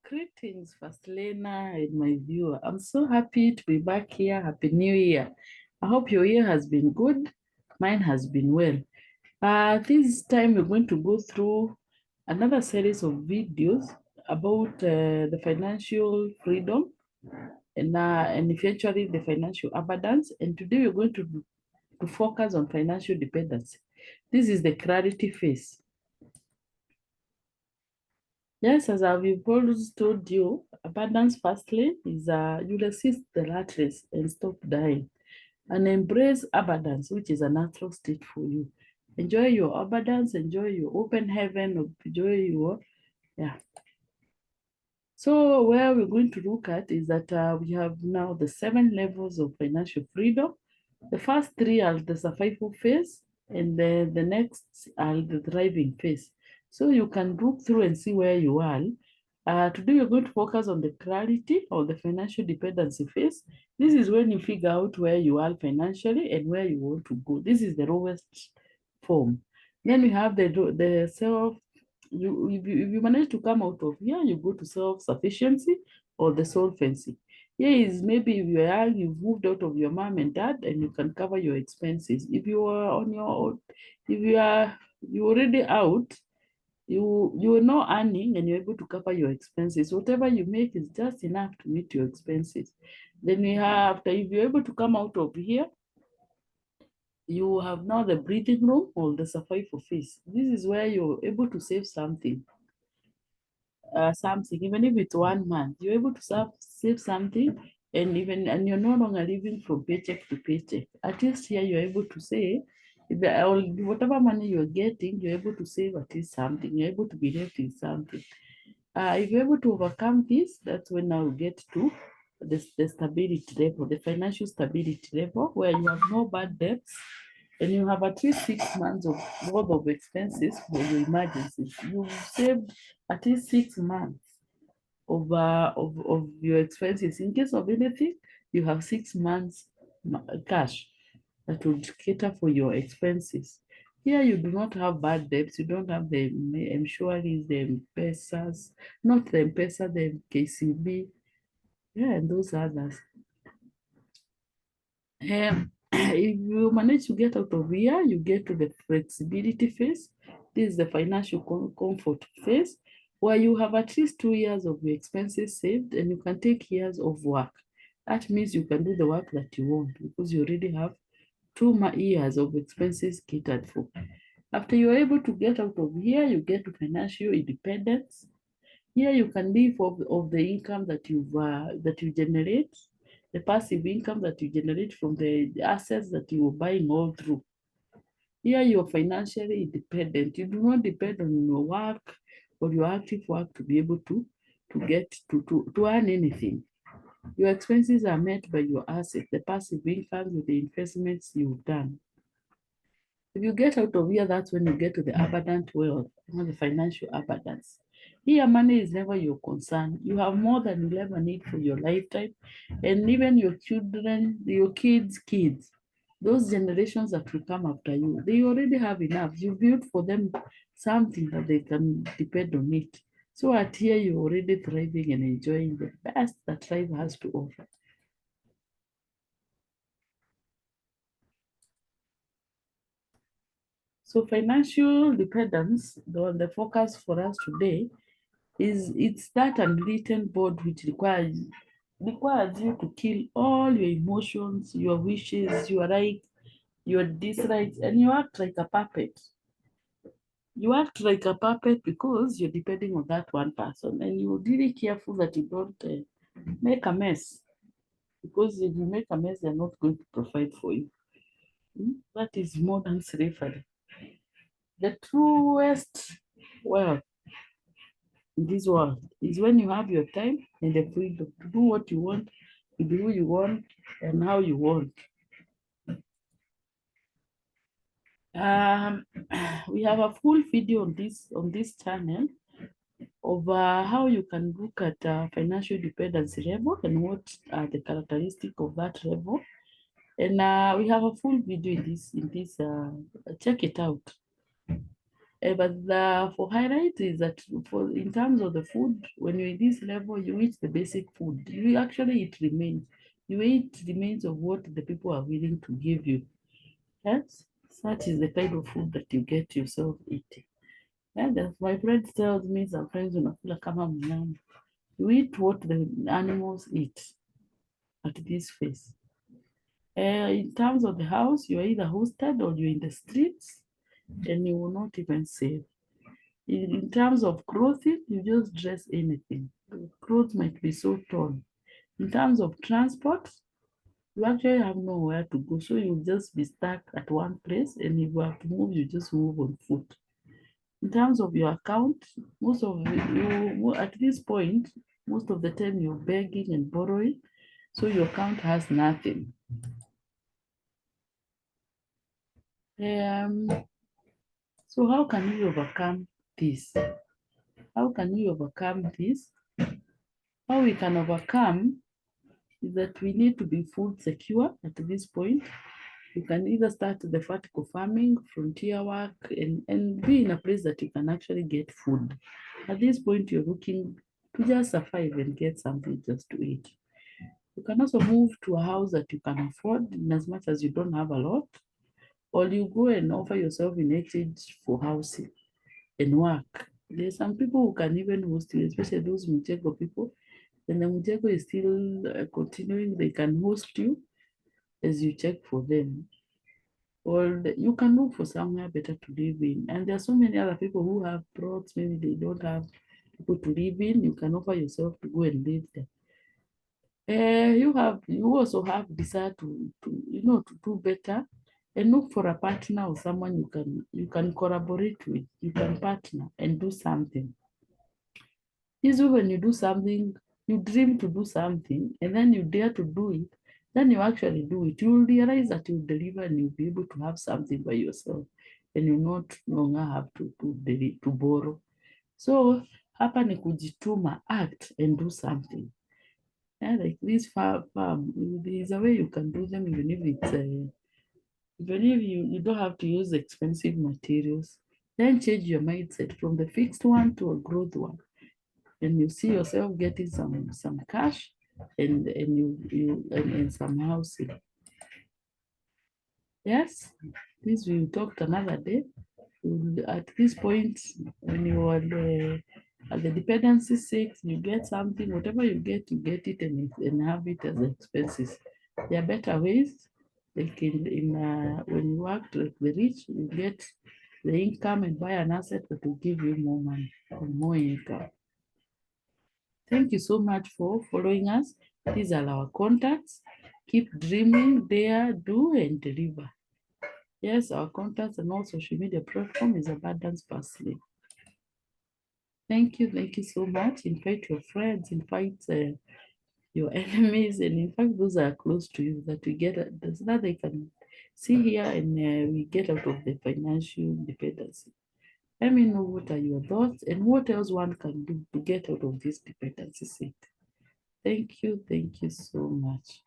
Greetings, First Lena and my viewer. I'm so happy to be back here. Happy New Year. I hope your year has been good. Mine has been well. This time we're going to go through another series of videos about the financial freedom and eventually the financial abundance. And today we're going to focus on financial dependence. This is the clarity phase. Yes, as I've always told you, abundance firstly is you resist the rat race and stop dying and embrace abundance, which is a natural state for you. Enjoy your abundance, enjoy your open heaven, enjoy your, yeah. So where we're going to look at is that we have now the 7 levels of financial freedom. The first three are the survival phase, and the next are the thriving phase. So you can look through and see where you are. Today we're going to focus on the clarity or the financial dependency phase. This is when you figure out where you are financially and where you want to go. This is the lowest form. Then we have the self. If you manage to come out of here, you go to self-sufficiency or the solvency. Here is maybe if you are you've moved out of your mom and dad and you can cover your expenses. If you are on your own, if you already out, you are not earning and you're able to cover your expenses. Whatever you make is just enough to meet your expenses. Then we have if you're able to come out of here, you have now the breathing room or the survival phase. This is where you're able to save something, even if it's 1 month, you're able to save something, and you're no longer living from paycheck to paycheck. At least here you're able to say, whatever money you're getting, you're able to save at least something. You're able to be left in something. If you're able to overcome this, that's when now we get to the stability level, the financial stability level, where you have no bad debts and you have at least 6 months of worth of expenses for your emergencies. You've saved at least 6 months of your expenses. In case of anything, you have 6 months cash that would cater for your expenses. Here, you do not have bad debts. You don't have the insurance, the M-Pesas, not the M-Pesa, the KCB, yeah, and those others. If you manage to get out of here, you get to the flexibility phase. This is the financial comfort phase, where you have at least 2 years of your expenses saved and you can take years of work. That means you can do the work that you want because you already have 2 years of expenses catered for. After you're able to get out of here, you get to financial independence. Here you can live of the income that you generate, the passive income that you generate from the assets that you are buying all through. Here you're financially independent. You do not depend on your work or your active work to be able to earn anything. Your expenses are met by your assets, the passive income with the investments you've done. If you get out of here, that's when you get to the abundant wealth, not the financial abundance. Here, money is never your concern. You have more than you'll ever need for your lifetime, and even your children, your kids, those generations that will come after you, they already have enough. You built for them something that they can depend on it. So at here, you're already thriving and enjoying the best that life has to offer. So financial dependence, the focus for us today it's that unwritten board which requires you to kill all your emotions, your wishes, your likes, your dislikes, and you act like a puppet. You act like a puppet because you're depending on that one person, and you're really careful that you don't make a mess. Because if you make a mess, they're not going to provide for you. That is modern slavery. The truest wealth in this world is when you have your time and the freedom to do what you want, to do who you want, and how you want. Um, we have a full video on this channel of how you can look at financial dependency level and what are the characteristics of that level. And we have a full video in this. Check it out. But for highlight is that for in terms of the food, when you're in this level, you eat the basic food. You actually eat remains. You eat remains of what the people are willing to give you. Yes, such is the kind of food that you get yourself eating. And as my friend tells me, some friends unakula kama mnyama. You eat what the animals eat at this phase. In terms of the house, you are either hosted or you're in the streets, and you will not even save. In terms of clothing, you just dress anything. The clothes might be so torn. In terms of transport, you actually have nowhere to go, so you'll just be stuck at one place, and if you have to move, you just move on foot. In terms of your account, most of you at this point, most of the time you're begging and borrowing, so your account has nothing. Um, so how can we overcome this? How can we overcome this? How we can overcome is that we need to be food secure at this point. You can either start the vertical farming, frontier work, and be in a place that you can actually get food. At this point, you're looking to just survive and get something just to eat. You can also move to a house that you can afford in as much as you don't have a lot, or you go and offer yourself in exchange for housing and work. There's some people who can even host you, especially those Mutego people. And the Mutego is still continuing, they can host you as you check for them. Or you can look for somewhere better to live in. And there are so many other people who have plots, maybe they don't have people to live in. You can offer yourself to go and live there. You also have desire to do better and look for a partner or someone you can collaborate with, you can partner and do something. Usually when you do something, you dream to do something and then you dare to do it, then you actually do it. You will realize that you deliver and you'll be able to have something by yourself and you not longer have to borrow. So hapa ni kujituma, act and do something. Yeah, like this farm, there's a way you can do them even if you don't have to use expensive materials. Then change your mindset from the fixed one to a growth one. And you see yourself getting some cash and some housing. Yes, this we talked another day. At this point, when you are at the dependency six, you get something, whatever you get it and have it as expenses. There are better ways, like when you work like the rich, you get the income and buy an asset that will give you more money or more income. Thank you so much for following us. These are our contacts. Keep dreaming, dare, do, and deliver. Yes, our contacts and all social media platform is Abundance Parsley. Thank you so much. Invite your friends, invite your enemies, and in fact, those are close to you that we get so that they can see here and we get out of the financial dependency. Let me know what are your thoughts and what else one can do to get out of this dependency state. Thank you so much.